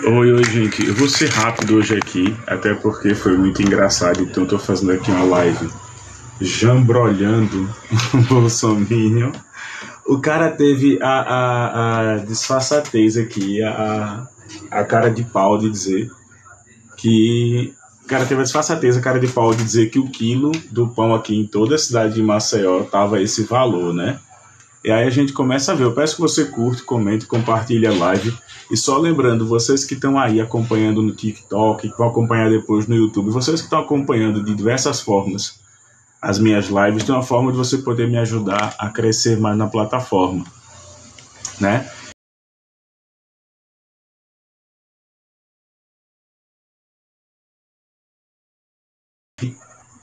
Oi, gente. Eu vou ser rápido hoje aqui, até porque foi muito engraçado, então eu tô fazendo aqui uma live jambrolhando o Bolsominion. O cara teve a disfarçatez aqui, a cara de pau de dizer que... O cara teve a disfarçatez, a cara de pau de dizer que o quilo do pão aqui em toda a cidade de Maceió tava esse valor, né? E aí a gente começa a ver. Eu peço que você curte, comente, compartilhe a live. E só lembrando, vocês que estão aí acompanhando no TikTok, que vão acompanhar depois no YouTube, vocês que estão acompanhando de diversas formas as minhas lives, tem uma forma de você poder me ajudar a crescer mais na plataforma, né?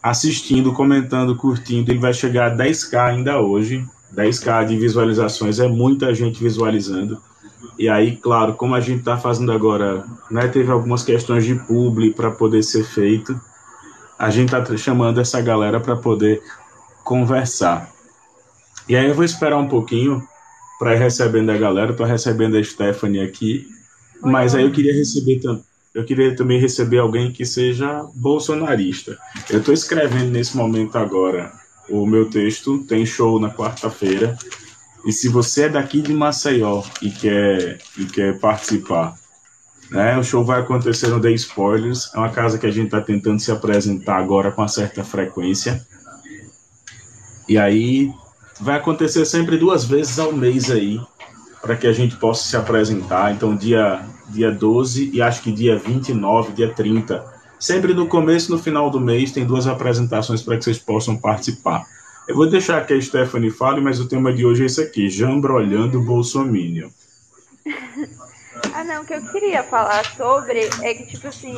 Assistindo, comentando, curtindo, ele vai chegar a 10k ainda hoje. 10k de visualizações, é muita gente visualizando. E aí, claro, como a gente está fazendo agora, né, teve algumas questões de publi para poder ser feito, a gente está chamando essa galera para poder conversar. E aí eu vou esperar um pouquinho para ir recebendo a galera. Estou recebendo a Stephanie aqui, mas aí eu queria também receber alguém que seja bolsonarista. Eu estou escrevendo nesse momento agora o meu texto, tem show na quarta-feira. E se você é daqui de Maceió e quer participar, né, o show vai acontecer no The Spoilers. É uma casa que a gente está tentando se apresentar agora com uma certa frequência. E aí vai acontecer sempre 2 vezes ao mês aí, para que a gente possa se apresentar. Então, dia 12 e acho que dia 29, dia 30. Sempre no começo e no final do mês tem 2 apresentações para que vocês possam participar. Eu vou deixar que a Stephanie fale, mas o tema de hoje é esse aqui, jambrolhando o Bolsominion. Não, o que eu queria falar sobre é que, tipo assim,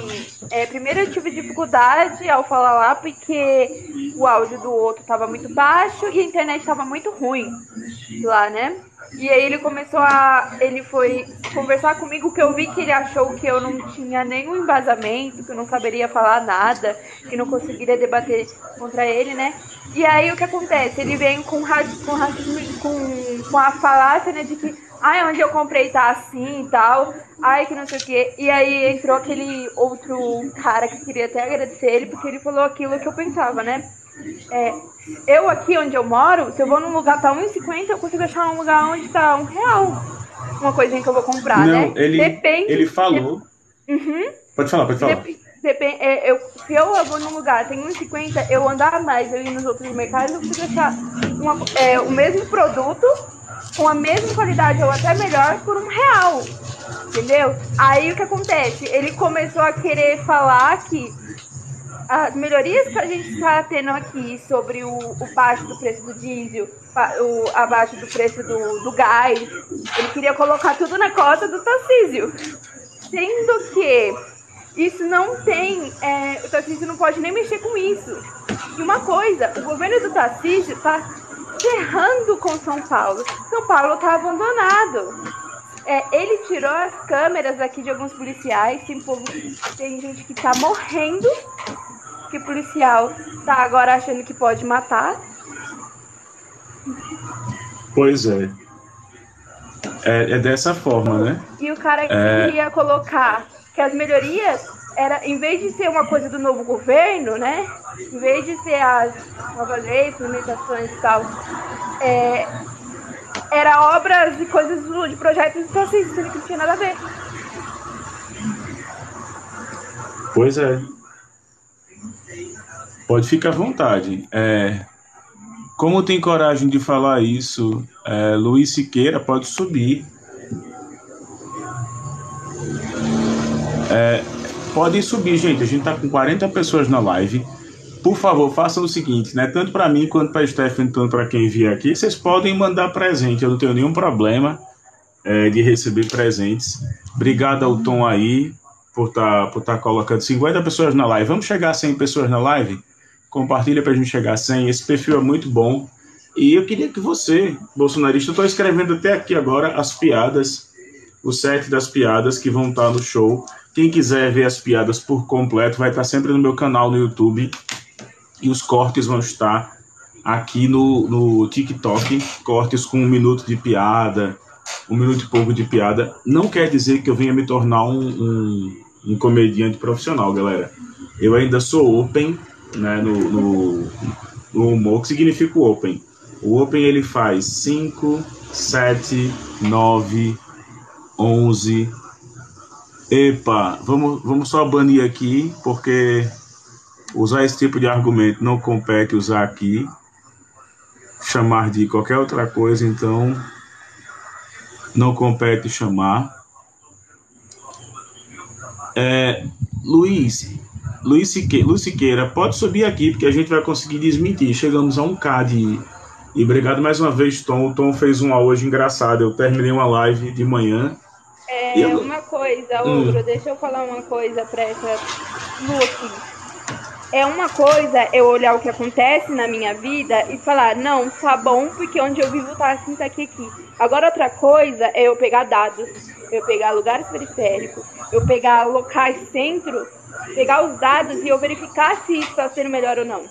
primeiro eu tive dificuldade ao falar lá porque o áudio do outro tava muito baixo e a internet tava muito ruim lá, né? E aí ele foi conversar comigo, que eu vi que ele achou que eu não tinha nenhum embasamento, que eu não saberia falar nada, que não conseguiria debater contra ele, né? E aí o que acontece? Ele vem com racismo, com a falácia, né, de que onde eu comprei tá assim e tal, que não sei o quê. E aí entrou aquele outro cara que queria até agradecer ele, porque ele falou aquilo que eu pensava, né? Eu aqui onde eu moro, se eu vou num lugar tá R$1,50, eu consigo achar um lugar onde tá R$1. Uma coisinha que eu vou comprar, Não, né? Depende. ele falou... Uhum. Pode falar. Depende, se eu vou num lugar, tem R$1,50, eu andar mais, eu ir nos outros mercados, eu consigo achar o mesmo produto, com a mesma qualidade ou até melhor, por R$1. Entendeu? Aí o que acontece? Ele começou a querer falar que as melhorias que a gente está tendo aqui sobre o baixo do preço do diesel, abaixo do preço do gás, ele queria colocar tudo na cota do Tarcísio. Sendo que isso não tem... o Tarcísio não pode nem mexer com isso. E uma coisa, o governo do Tarcísio está ferrando com São Paulo. São Paulo está abandonado. Ele tirou as câmeras aqui de alguns policiais. Tem gente que está morrendo, que o policial está agora achando que pode matar. Pois é. É dessa forma, né? E o cara queria colocar que as melhorias era, em vez de ser uma coisa do novo governo, né? Em vez de ser as novas leis, implementações e tal, era obras e coisas de projetos do Tarcísio, que não tinha nada a ver. Pois é. Pode ficar à vontade. Como tem coragem de falar isso, Luiz Siqueira pode subir. Podem subir, gente. A gente tá com 40 pessoas na live. Por favor, façam o seguinte, né? Tanto para mim quanto para Stephanie, tanto para quem vier aqui, vocês podem mandar presente. Eu não tenho nenhum problema de receber presentes. Obrigado ao Tom aí por tá colocando 50 pessoas na live. Vamos chegar a 100 pessoas na live? Compartilha para a gente chegar a 100. Esse perfil é muito bom. E eu queria que você, bolsonarista, eu estou escrevendo até aqui agora as piadas, o set das piadas que vão estar no show. Quem quiser ver as piadas por completo vai estar sempre no meu canal no YouTube. E os cortes vão estar aqui no TikTok. Cortes com 1 minuto de piada, 1 minuto e pouco de piada. Não quer dizer que eu venha me tornar um comediante profissional, galera. Eu ainda sou open, né, no humor. O que significa o open? O open ele faz 5, 7, 9, 11. Epa, vamos só banir aqui, porque usar esse tipo de argumento não compete usar aqui. Chamar de qualquer outra coisa, então não compete chamar. Luiz Siqueira, pode subir aqui, porque a gente vai conseguir desmentir. Chegamos a 1K E obrigado mais uma vez, Tom. O Tom fez uma hoje engraçada. Eu terminei uma live de manhã. Uma coisa, Ogro, deixa eu falar uma coisa pra essa Lu aqui. É uma coisa eu olhar o que acontece na minha vida e falar, não, tá bom, porque onde eu vivo tá assim, tá aqui. Agora outra coisa é eu pegar dados, eu pegar lugares periféricos, eu pegar locais centro, pegar os dados e eu verificar se isso tá sendo melhor ou não.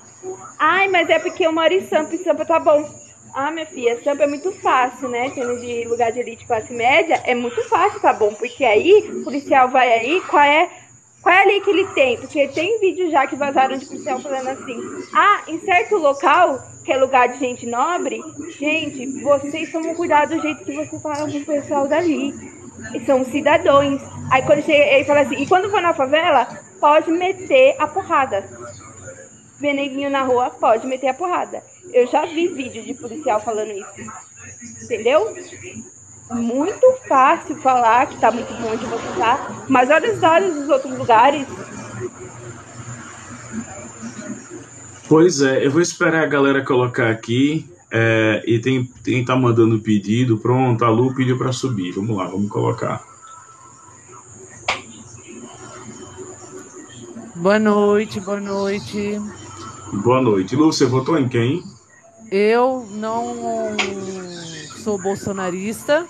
Ai, mas é porque eu moro em Sampa e Sampa tá bom. Ah, minha filha, Sampa é muito fácil, né? Sendo de lugar de elite classe média, é muito fácil, tá bom? Porque aí, o policial vai aí, qual é a lei que ele tem? Porque tem vídeos já que vazaram de policial falando assim, em certo local, que é lugar de gente nobre, gente, vocês tomam cuidado do jeito que vocês falam com o pessoal dali. E são cidadãos. Aí quando ele fala assim, e quando for na favela, pode meter a porrada. Ver neguinho na rua, pode meter a porrada. Eu já vi vídeo de policial falando isso. Entendeu? Muito fácil falar que tá muito bom onde você tá, mas olha os dados dos outros lugares. Pois é, eu vou esperar a galera colocar aqui. E tem tá mandando pedido. Pronto, a Lu pediu para subir. Vamos lá, vamos colocar. Boa noite, boa noite. Boa noite. Lu, você votou em quem? Eu não sou bolsonarista,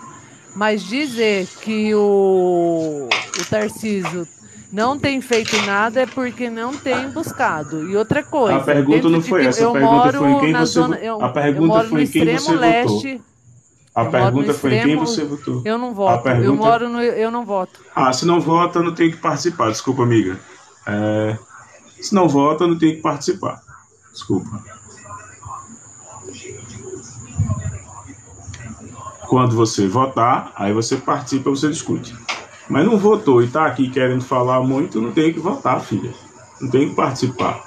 mas dizer que o Tarcísio não tem feito nada é porque não tem buscado. E outra coisa... A pergunta não foi essa. A pergunta foi em quem você votou. A pergunta foi em quem você votou. A pergunta foi em quem você votou. Eu não voto. Eu não voto. Se não vota, não tem que participar. Desculpa, amiga. Se não vota, não tem que participar. Desculpa. Quando você votar, aí você participa, você discute. Mas não votou e tá aqui querendo falar muito, não tem que votar, filha. Não tem que participar.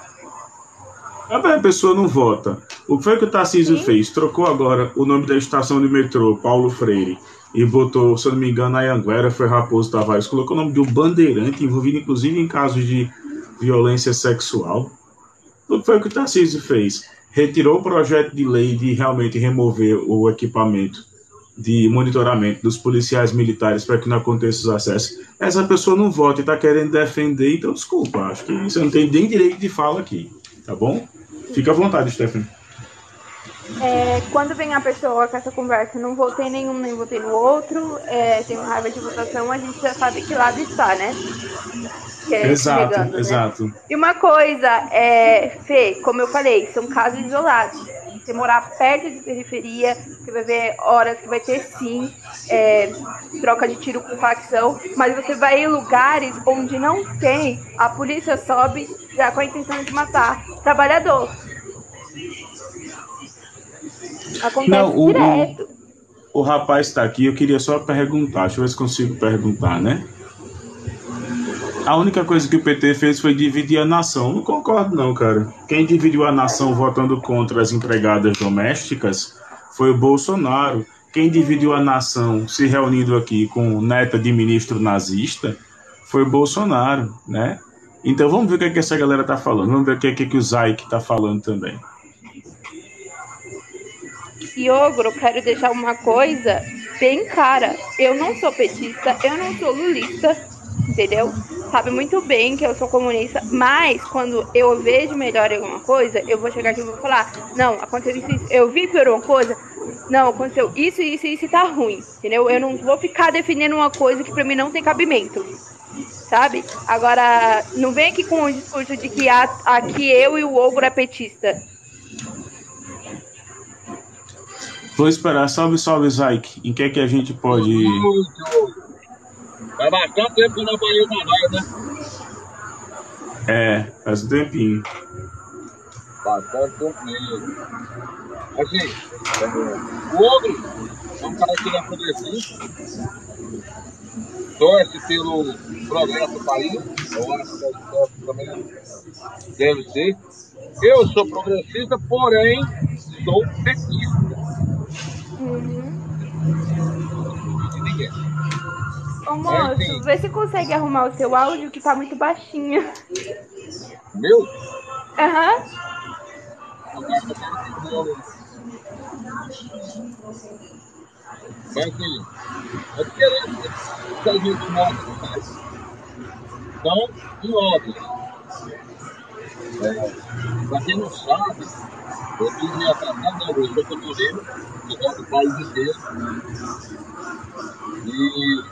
A pessoa não vota. O que foi que o Tarcísio fez? Trocou agora o nome da estação de metrô, Paulo Freire, e botou, se eu não me engano, a Anhanguera, foi Raposo Tavares. Colocou o nome de um bandeirante, envolvido inclusive em casos de violência sexual. O que foi que o Tarcísio fez? Retirou o projeto de lei de realmente remover o equipamento de monitoramento dos policiais militares para que não aconteça os acessos. Essa pessoa não vota e está querendo defender, então desculpa, acho que você não tem nem direito de fala aqui, tá bom? Fica à vontade, Stephanie. Quando vem a pessoa com essa conversa, não votei nenhum, nem votei no outro, tenho raiva de votação, a gente já sabe que lado está, né? Exato. Né? E uma coisa, Fê, como eu falei, são casos isolados. Você morar perto de periferia, você vai ver horas que vai ter sim troca de tiro com facção, mas você vai em lugares onde não tem, a polícia sobe já com a intenção de matar trabalhador. Acontece direto. O rapaz está aqui, eu queria só perguntar, deixa eu ver se consigo perguntar, né? A única coisa que o PT fez foi dividir a nação. Não concordo não, cara. Quem dividiu a nação votando contra as empregadas domésticas foi o Bolsonaro. Quem dividiu a nação se reunindo aqui com neta de ministro nazista foi o Bolsonaro, né? Então vamos ver o que, é que essa galera tá falando. Vamos ver o que, é que o Zaik tá falando também. E, Ogro, quero deixar uma coisa bem clara. Eu não sou petista, eu não sou lulista, entendeu? Sabe muito bem que eu sou comunista, mas quando eu vejo melhor em alguma coisa, eu vou chegar aqui e vou falar, não, aconteceu isso, eu vi por uma coisa, não, aconteceu isso e tá ruim, entendeu? Eu não vou ficar defendendo uma coisa que pra mim não tem cabimento, sabe? Agora, não vem aqui com o discurso de que aqui eu e o Ogro é petista. Vou esperar. Salve, salve, Zaik. Em que é que a gente pode... Faz bastante tempo que eu não apanhei uma mais, né? Faz um tempinho. Bastante tempo mesmo. Assim, o Ogro é um cara que ele é progressista, torce pelo progresso do país, eu acho que também deve ser. Eu sou progressista, porém sou petista. Ô moço, vê se consegue arrumar o seu áudio que tá muito baixinho. Meu? Aham. Mas assim, é diferente que a gente mostra no site. Então, em obras. Pra quem não sabe, eu fiz minha passada na rua, eu sou cotoreiro, eu gosto do país inteiro. E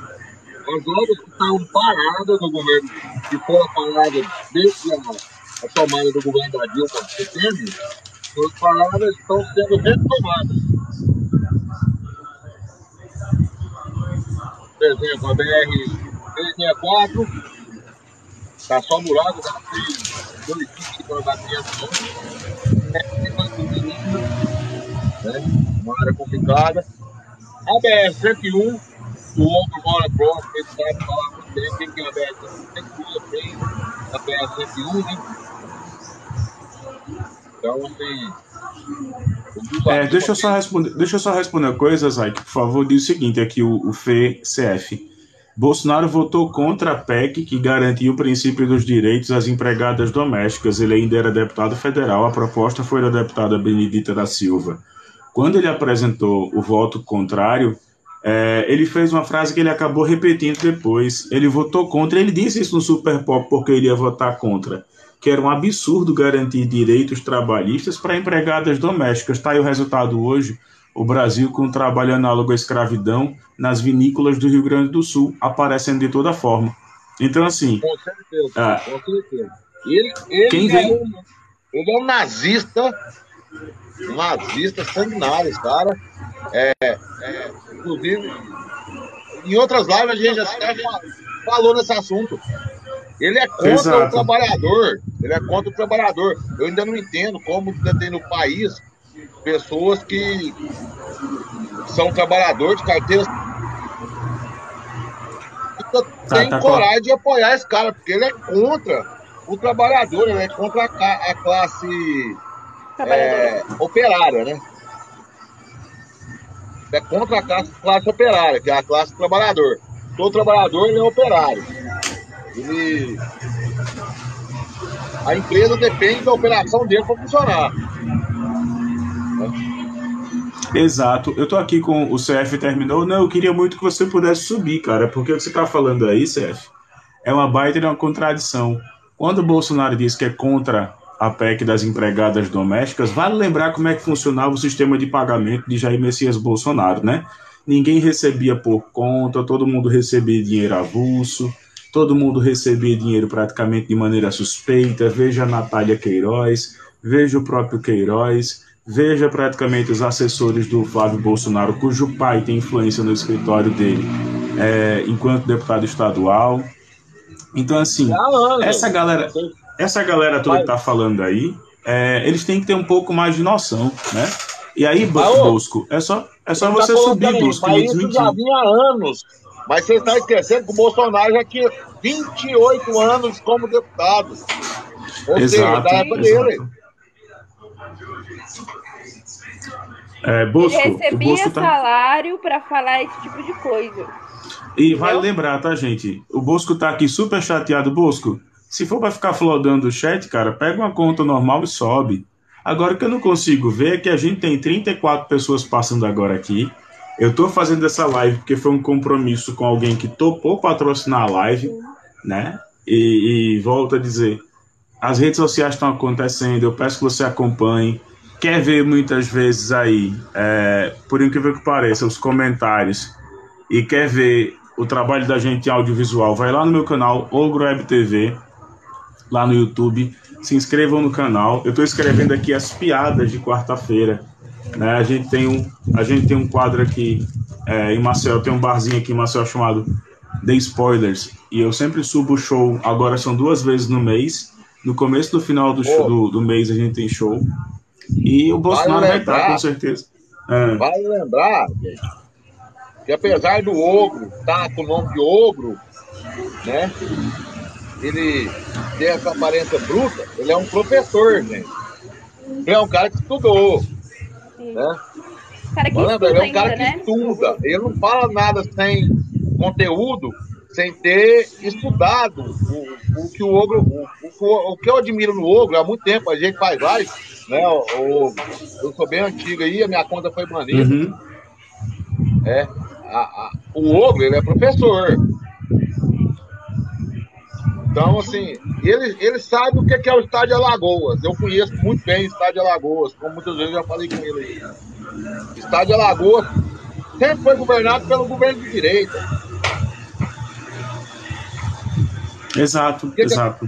as obras que estavam paradas no governo, que foram paradas desde a tomada do governo da Dilma em setembro, foram paradas, estão sendo retomadas. Por exemplo, a BR-364 está só buraco, já tem 2 km da criação, né? Uma área complicada. A BR-101, o outro mora próximo, ele sabe falar muito bem quem que é a BR-101, tem a BR-101, né? Então, assim... deixa eu só responder uma coisa, Zaik, por favor. Diz o seguinte, aqui o FECF. Bolsonaro votou contra a PEC que garantia o princípio dos direitos às empregadas domésticas. Ele ainda era deputado federal. A proposta foi da deputada Benedita da Silva. Quando ele apresentou o voto contrário, ele fez uma frase que ele acabou repetindo depois. Ele votou contra, ele disse isso no Super Pop porque ele ia votar contra, que era um absurdo garantir direitos trabalhistas para empregadas domésticas. Está aí o resultado hoje, o Brasil com trabalho análogo à escravidão nas vinícolas do Rio Grande do Sul, aparecendo de toda forma. Então, assim... Com certeza, com certeza. Ele é um nazista sanguinário, esse cara. Inclusive, em outras lives a gente já falou nesse assunto. Ele é contra o trabalhador. Ele é contra o trabalhador. Eu ainda não entendo como ainda tem no país pessoas que são trabalhadores de carteiras. Tem coragem de apoiar esse cara, porque ele é contra o trabalhador, ele é contra a classe operária, né? É contra a classe operária, que é a classe trabalhador. Todo trabalhador, ele é operário. A empresa depende da operação dele para funcionar. Exato. Eu tô aqui com o CF terminou. Não, eu queria muito que você pudesse subir, cara, porque o que você tá falando aí, CF, é uma baita de uma contradição. Quando o Bolsonaro diz que é contra a PEC das empregadas domésticas, vale lembrar como é que funcionava o sistema de pagamento de Jair Messias Bolsonaro, né? Ninguém recebia por conta, todo mundo recebia dinheiro avulso, todo mundo recebia dinheiro praticamente de maneira suspeita. Veja a Natália Queiroz, veja o próprio Queiroz, veja praticamente os assessores do Flávio Bolsonaro, cujo pai tem influência no escritório dele enquanto deputado estadual. Então, assim, essa galera toda que tá falando aí, eles têm que ter um pouco mais de noção, né? E aí, Bosco, é só você subir, Bosco, e desmentir. Já vinha há anos, mas você está esquecendo que o Bolsonaro já tinha 28 anos como deputado. Ou seja, da época dele. Bosco, ele recebia o Bosco salário para falar esse tipo de coisa. E vale lembrar, tá, gente? O Bosco tá aqui super chateado. Bosco, Se for para ficar flodando o chat, cara, pega uma conta normal e sobe. Agora, o que eu não consigo ver é que a gente tem 34 pessoas passando agora aqui. Eu tô fazendo essa live porque foi um compromisso com alguém que topou patrocinar a live, né? E volto a dizer, as redes sociais estão acontecendo, eu peço que você acompanhe. Quer ver muitas vezes aí, por incrível que pareça, os comentários, e quer ver o trabalho da gente em audiovisual, vai lá no meu canal, Ogro Web TV, lá no YouTube, se inscrevam no canal. Eu estou escrevendo aqui as piadas de quarta-feira, né? A gente tem um quadro aqui em Maceió, tem um barzinho aqui em Maceió chamado The Spoilers, e eu sempre subo o show, agora são 2 vezes no mês, no começo e no final do mês a gente tem show, e o Bolsonaro vai estar, com certeza. Vale lembrar, gente, que apesar do Ogro estar com o nome de Ogro, né? Ele tem essa aparência bruta, ele é um professor, gente. Ele é um cara que estudou, né? Cara que estuda, ele é um cara que estuda. Ele não fala nada sem conteúdo, sem ter estudado o que o Ogro, o que eu admiro no Ogro há muito tempo. A gente faz live, né? Eu sou bem antigo aí, a minha conta foi banida. Uhum. O Ogro, ele é professor. Então, assim, ele sabe o que é o Estádio Alagoas. Eu conheço muito bem o Estádio Alagoas, como muitas vezes eu já falei com ele aí. Estádio Alagoas sempre foi governado pelo governo de direita. Exato, exato.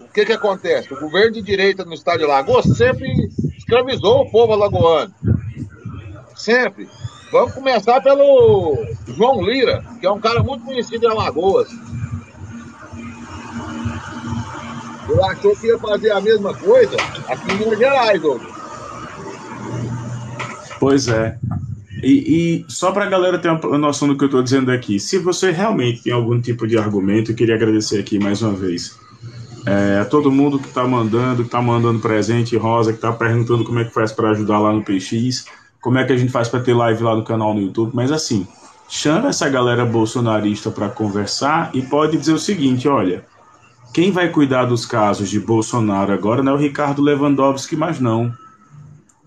O que acontece? O governo de direita no Estádio Alagoas sempre escravizou o povo alagoano. Sempre. Vamos começar pelo João Lira, que é um cara muito conhecido em Alagoas. Ele achou que ia fazer a mesma coisa aqui em Minas Gerais, hoje. Pois é. E só para a galera ter uma noção do que eu estou dizendo aqui, se você realmente tem algum tipo de argumento, eu queria agradecer aqui mais uma vez a todo mundo que está mandando presente, Rosa, que está perguntando como é que faz para ajudar lá no PX, como é que a gente faz para ter live lá no canal no YouTube, mas assim, chama essa galera bolsonarista para conversar e pode dizer o seguinte, olha, quem vai cuidar dos casos de Bolsonaro agora não é o Ricardo Lewandowski, mas não,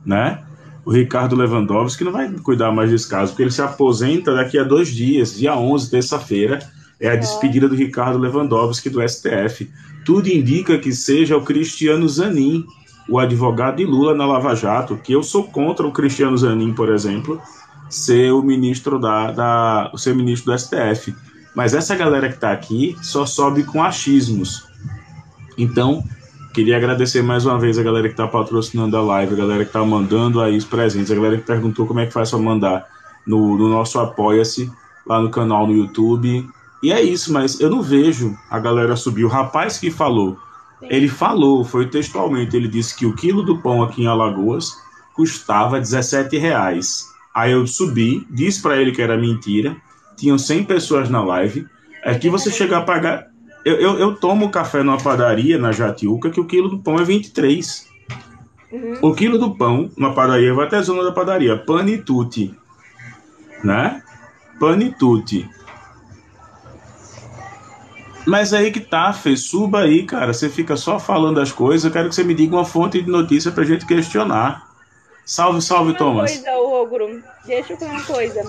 né? O Ricardo Lewandowski não vai cuidar mais desse caso, porque ele se aposenta daqui a 2 dias, dia 11, terça-feira, é a despedida do Ricardo Lewandowski do STF. Tudo indica que seja o Cristiano Zanin, o advogado de Lula na Lava Jato, que eu sou contra o Cristiano Zanin, por exemplo, ser o ministro ser ministro do STF. Mas essa galera que está aqui só sobe com achismos. Então, queria agradecer mais uma vez a galera que está patrocinando a live, a galera que está mandando aí os presentes, a galera que perguntou como é que faz para mandar no nosso Apoia-se, lá no canal no YouTube. E é isso, mas eu não vejo a galera subir. O rapaz que falou, ele falou, foi textualmente, ele disse que o quilo do pão aqui em Alagoas custava R$17. Aí eu subi, disse para ele que era mentira, tinham 100 pessoas na live. Aqui você chegar a pagar... Eu tomo café numa padaria, na Jatiuca, que o quilo do pão é 23. O quilo do pão, numa padaria, vai até a zona da padaria, panituti, né? Panituti. Mas aí que tá, Fê, suba aí, cara, você fica só falando as coisas, eu quero que você me diga uma fonte de notícia pra gente questionar. Salve, salve, Thomas. Uma coisa, Ogro, deixa eu falar uma coisa.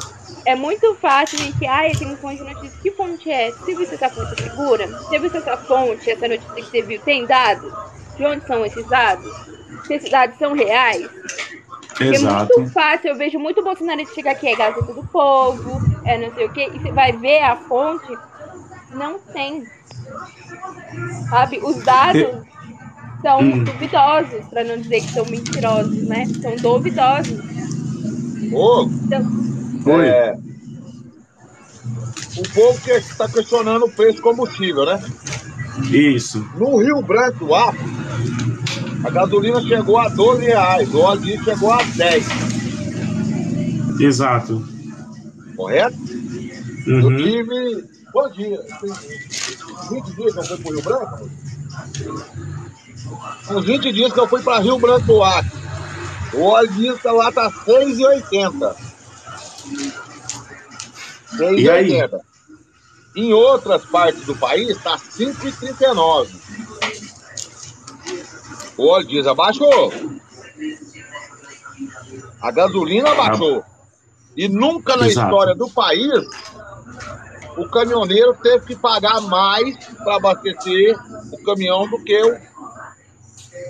É muito fácil de que, tem uma fonte de notícia. Que fonte é? Você viu se essa fonte é segura? Você viu se essa fonte, essa notícia que você viu, tem dados? De onde são esses dados? Se esses dados são reais? Exato. É muito fácil, eu vejo muito bolsonarista chegar aqui, é Gazeta do Povo, não sei o quê, e você vai ver a fonte, não tem. Sabe? Os dados são duvidosos, para não dizer que são mentirosos, né? São duvidosos. O povo que está questionando o preço do combustível, né? Isso. No Rio Branco do Acre, a gasolina chegou a R$12, o óleo diesel chegou a 10. Exato. Correto? Eu tive... Bom dia. 20 dias que eu fui para o Rio Branco? Uns 20 dias que eu fui para Rio Branco do Acre. O óleo diesel lá tá R$6,80. E aí? Em outras partes do país está 5,39. O óleo diesel abaixou. A gasolina abaixou. E nunca na história do país o caminhoneiro teve que pagar mais para abastecer o caminhão do que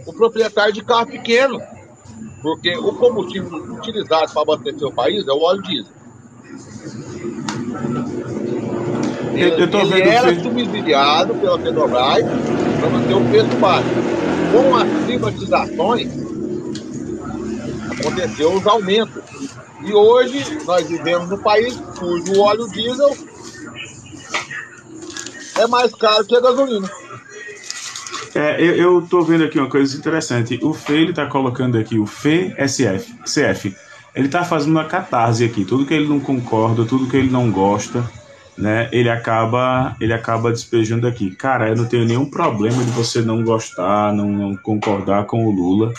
o proprietário de carro pequeno. Porque o combustível utilizado para abastecer o país é o óleo diesel. Ele era subsidiado pela Petrobras para manter o preço baixo. Com as privatizações, aconteceu os aumentos. E hoje nós vivemos num país cujo óleo diesel é mais caro que a gasolina. Eu estou vendo aqui uma coisa interessante. O Fê, ele está colocando aqui o CF. Ele está fazendo uma catarse aqui. Tudo que ele não concorda, tudo que ele não gosta, né? Ele acaba despejando aqui. Cara, eu não tenho nenhum problema de você não gostar, não concordar com o Lula.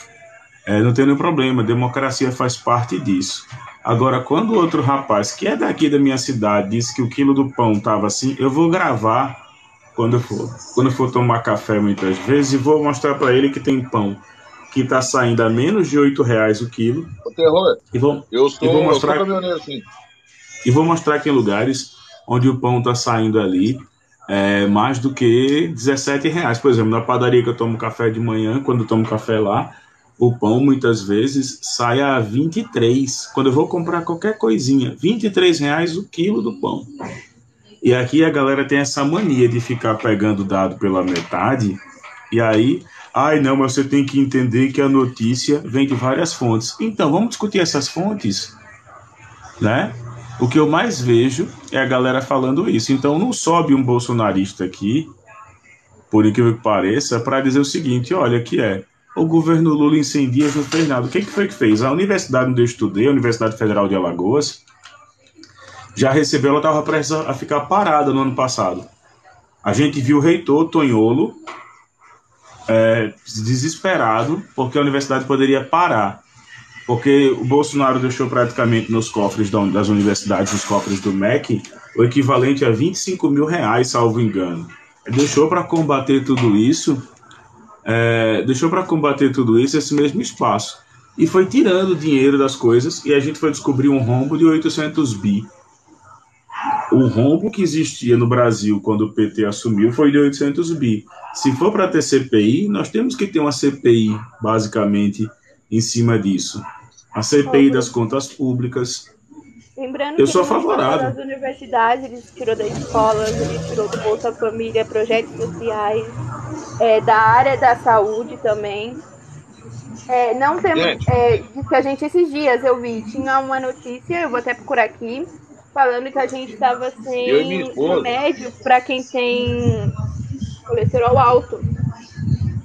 Não tem nenhum problema. Democracia faz parte disso. Agora, quando o outro rapaz, que é daqui da minha cidade, disse que o quilo do pão estava assim, eu vou gravar quando eu for tomar café muitas vezes e vou mostrar para ele que tem pão que está saindo a menos de R$8 o quilo. O terror. Eu sou caminhoneiro, sim. E vou mostrar que em lugares onde o pão está saindo ali mais do que R$17. Por exemplo, na padaria que eu tomo café de manhã, quando eu tomo café lá, o pão muitas vezes sai a 23. Quando eu vou comprar qualquer coisinha, R$23 o quilo do pão. E aqui a galera tem essa mania de ficar pegando dado pela metade, e aí, não, mas você tem que entender que a notícia vem de várias fontes. Então, vamos discutir essas fontes, né? O que eu mais vejo é a galera falando isso. Então, não sobe um bolsonarista aqui, por incrível que pareça, para dizer o seguinte: olha, o governo Lula em 100 dias não fez nada. O que foi que fez? A universidade onde eu estudei, a Universidade Federal de Alagoas, já recebeu, ela estava prestes a ficar parada no ano passado. A gente viu o reitor Tonholo desesperado porque a universidade poderia parar. Porque o Bolsonaro deixou praticamente nos cofres das universidades, nos cofres do MEC, o equivalente a R$25 mil, salvo engano. Deixou para combater tudo isso, esse mesmo espaço. E foi tirando dinheiro das coisas, e a gente foi descobrir um rombo de 800 bi. O rombo que existia no Brasil quando o PT assumiu foi de 800 bi. Se for para ter CPI, nós temos que ter uma CPI, basicamente, em cima disso. A CPI das contas públicas. Lembrando eu sou favorável. Das universidades, ele tirou das escolas, ele tirou do Bolsa Família, projetos sociais, da área da saúde também. Não temos... que a gente, esses dias, eu vi, tinha uma notícia, eu vou até procurar aqui, falando que a gente estava sem remédio para quem tem colesterol alto.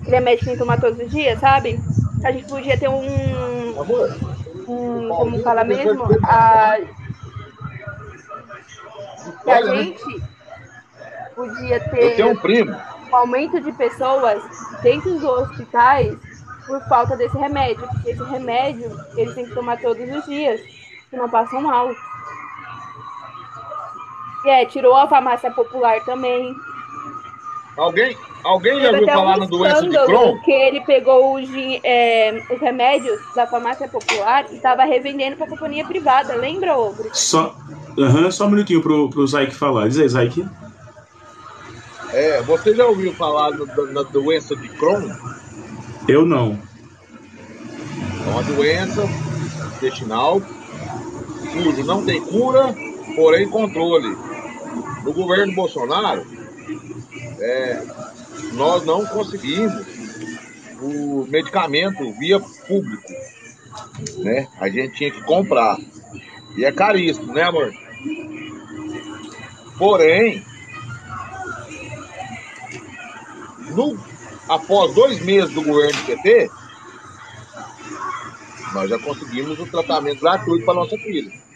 Remédio que tem que tomar todos os dias, sabe? A gente podia ter como fala mesmo? A gente podia ter um aumento de pessoas dentro dos hospitais por falta desse remédio. Porque esse remédio, eles têm que tomar todos os dias, senão passam mal. Tirou a farmácia popular também. Alguém já ouviu falar na doença de Crohn? Que ele pegou os remédios da farmácia popular e estava revendendo para a companhia privada. Lembra, Ogro? Só um minutinho pro Zaik falar. Diz aí, Zaik. Você já ouviu falar na doença de Crohn? Eu não. É uma doença intestinal cujo não tem cura, porém controle. No governo Bolsonaro, nós não conseguimos o medicamento via público, né? A gente tinha que comprar. E é caríssimo, né, amor? Porém, após 2 meses do governo PT, nós já conseguimos o tratamento gratuito para nossa filha.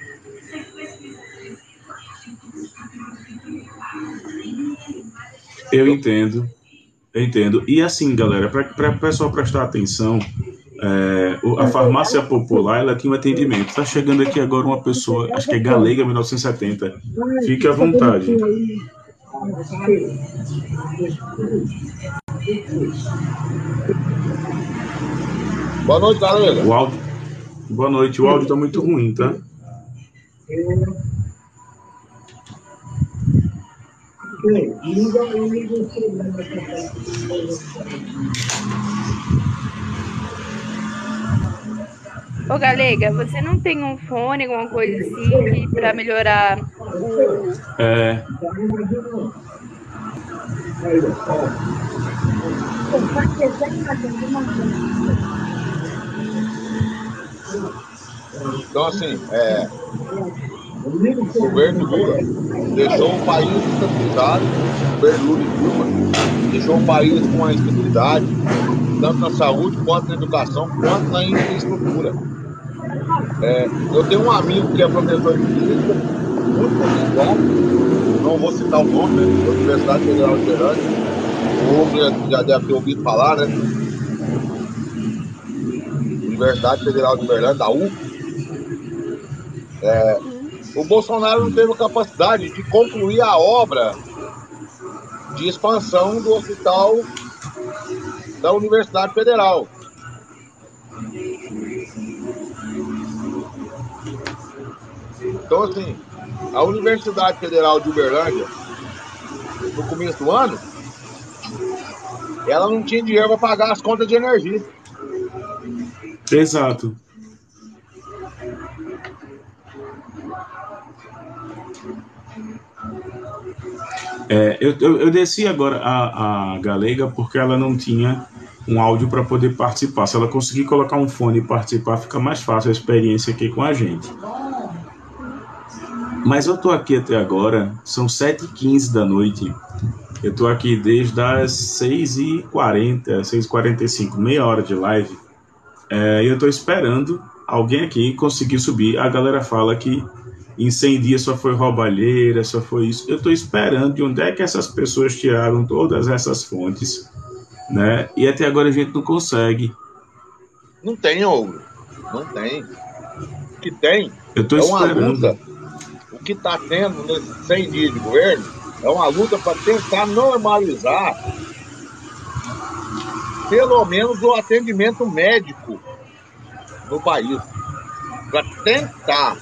Eu entendo. E assim, galera, para o pessoal prestar atenção, a farmácia popular, ela tinha um atendimento. Está chegando aqui agora uma pessoa, acho que é Galega 1970. Fique à vontade. Boa noite, galera. Boa noite. O áudio tá muito ruim, tá? Ô, Galega, você não tem um fone, alguma coisa assim, pra melhorar o... Então, assim, o governo Lula deixou o país estabilizado, o governo Lula e Dilma deixou o país com a estabilidade, tanto na saúde, quanto na educação, quanto na infraestrutura. Eu tenho um amigo que é professor de física, muito bom, não vou citar o nome, da Universidade Federal de Uberlândia, o homem já deve ter ouvido falar, né? Universidade Federal de Uberlândia, da UF. O Bolsonaro não teve a capacidade de concluir a obra de expansão do hospital da Universidade Federal. Então, assim, a Universidade Federal de Uberlândia, no começo do ano, ela não tinha dinheiro para pagar as contas de energia. Exato. Eu desci agora a Galega porque ela não tinha um áudio para poder participar. Se ela conseguir colocar um fone e participar, fica mais fácil a experiência aqui com a gente. Mas eu tô aqui até agora, são 7h15 da noite. Eu tô aqui desde as 6h40, 6h45, meia hora de live. E eu tô esperando alguém aqui conseguir subir. A galera fala que em 100 dias só foi roubalheira, só foi isso. Eu tô esperando de onde é que essas pessoas tiraram todas essas fontes, né? E até agora a gente não consegue. Não tem, Ouro. Não tem. O que tem eu tô esperando. Luta. O que está tendo nesses 100 dias de governo é uma luta para tentar normalizar pelo menos o atendimento médico no país. Para tentar.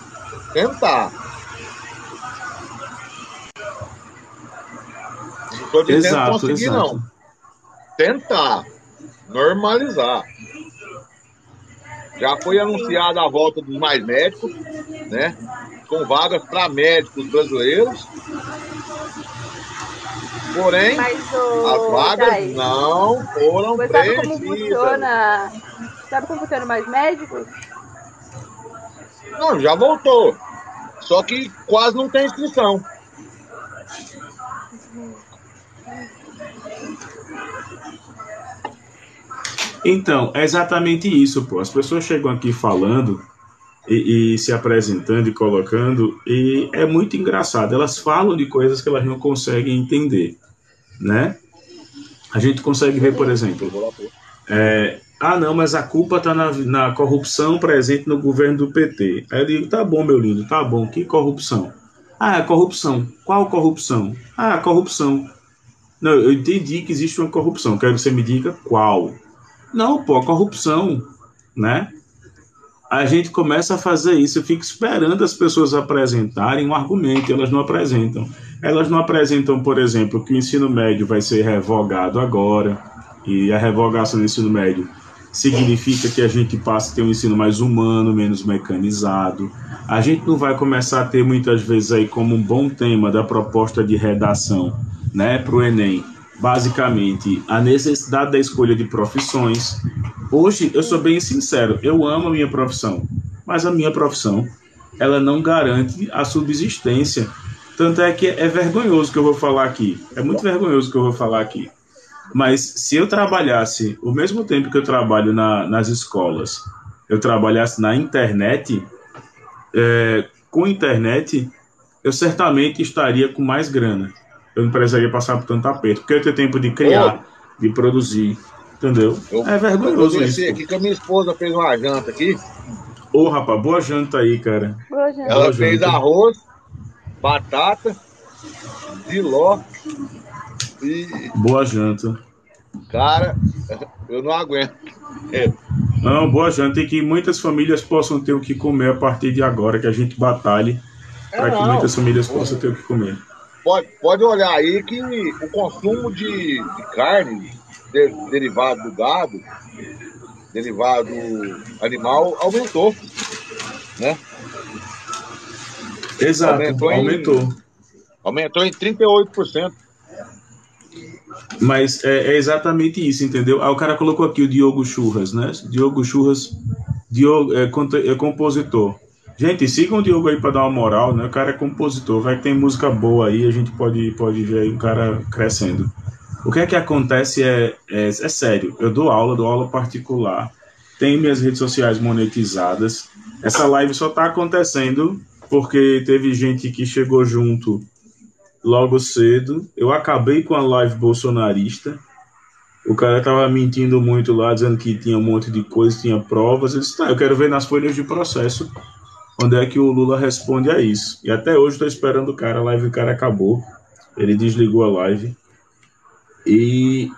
Não estou dizendo conseguir, não. Tentar normalizar. Já foi anunciada a volta dos mais médicos, né? Com vagas para médicos brasileiros. Porém, as vagas não foram preenchidas. Sabe como funciona mais médicos? Não, já voltou. Só que quase não tem inscrição. Então, é exatamente isso, pô. As pessoas chegam aqui falando e se apresentando e colocando, e é muito engraçado. Elas falam de coisas que elas não conseguem entender, né? A gente consegue ver, por exemplo, não, mas a culpa está na corrupção presente no governo do PT. Aí eu digo, tá bom, meu lindo, tá bom, que corrupção? Corrupção. Qual corrupção? Corrupção. Não, eu entendi que existe uma corrupção, quero que você me diga qual. Não, pô, corrupção, né? A gente começa a fazer isso, eu fico esperando as pessoas apresentarem um argumento, e elas não apresentam. Elas não apresentam, por exemplo, que o ensino médio vai ser revogado agora, e a revogação do ensino médio significa que a gente passa a ter um ensino mais humano, menos mecanizado. A gente não vai começar a ter muitas vezes aí como um bom tema da proposta de redação, né, para o Enem, basicamente a necessidade da escolha de profissões. Hoje, eu sou bem sincero, eu amo a minha profissão, mas a minha profissão, ela não garante a subsistência. Tanto é que é vergonhoso que eu vou falar aqui, é muito vergonhoso que eu vou falar aqui. Mas se eu trabalhasse, o mesmo tempo que eu trabalho nas escolas, eu trabalhasse na internet, com internet, eu certamente estaria com mais grana. Eu não precisaria passar por tanto aperto, porque eu tenho tempo de criar, de produzir, entendeu? É vergonhoso isso. Aqui que a minha esposa fez uma janta aqui. Rapaz, boa janta aí, cara. Boa janta. Ela fez arroz, batata, Giló e... Boa janta. Cara, eu não aguento. Não, boa janta, e que muitas famílias possam ter o que comer a partir de agora, que a gente batalhe para que Não. muitas famílias possam ter o que comer. Pode olhar aí que o consumo de carne derivado do gado, derivado animal, aumentou, né? Exato, aumentou. Aumentou em 38%. Mas é exatamente isso, entendeu? Ah, o cara colocou aqui o Diogo Churras, né? Diogo Churras, Diogo é compositor. Gente, sigam o Diogo aí para dar uma moral, né? O cara é compositor, vai que tem música boa aí, a gente pode ver aí o cara crescendo. O que é que acontece é sério. Eu dou aula particular, tenho minhas redes sociais monetizadas. Essa live só tá acontecendo porque teve gente que chegou junto logo cedo. Eu acabei com a live bolsonarista. O cara tava mentindo muito lá, dizendo que tinha um monte de coisa, tinha provas. Eu disse, tá, eu quero ver nas folhas de processo onde é que o Lula responde a isso. E até hoje estou esperando o cara, a live do cara acabou. Ele desligou a live. E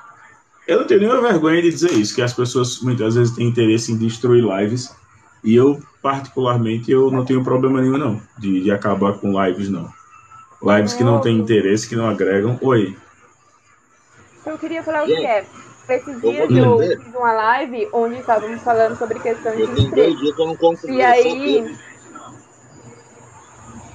eu não tenho nenhuma vergonha de dizer isso, que as pessoas muitas vezes têm interesse em destruir lives. E eu, particularmente, eu não tenho problema nenhum, não, de acabar com lives, não. Lives que não têm interesse, que não agregam. Oi. Eu queria falar o que é. Esses dias eu fiz uma live onde estávamos falando sobre questão de tenho 2 dias que eu não compro. E aí...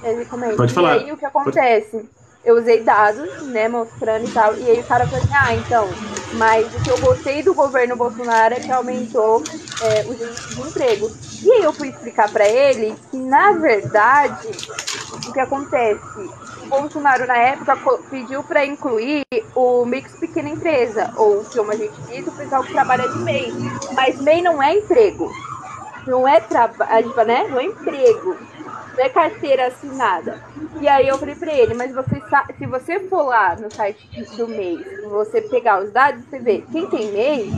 Ele comenta. Pode falar. E aí o que acontece? Eu usei dados, né, mostrando e tal. E aí o cara falou assim, então, mas o que eu gostei do governo Bolsonaro é que aumentou os índices de emprego. E aí eu fui explicar para ele que, na verdade, o que acontece? O Bolsonaro, na época, pediu para incluir o mix pequena empresa, ou, como a gente diz, o pessoal que trabalha de MEI. Mas MEI não é emprego. Não é trabalho, né? Não é emprego. Não é carteira assinada. E aí eu falei pra ele, mas se você for lá no site do MEI, você pegar os dados, você vê, quem tem MEI,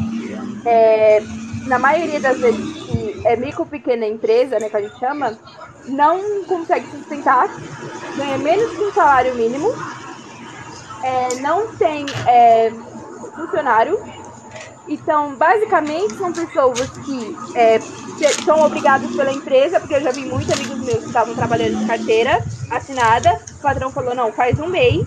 na maioria das vezes que é micro pequena empresa, né, que a gente chama, não consegue sustentar, ganha menos que um salário mínimo, não tem funcionário. Então, basicamente, são pessoas que são obrigadas pela empresa, porque eu já vi muitos amigos meus que estavam trabalhando de carteira assinada. O patrão falou, não, faz um mês,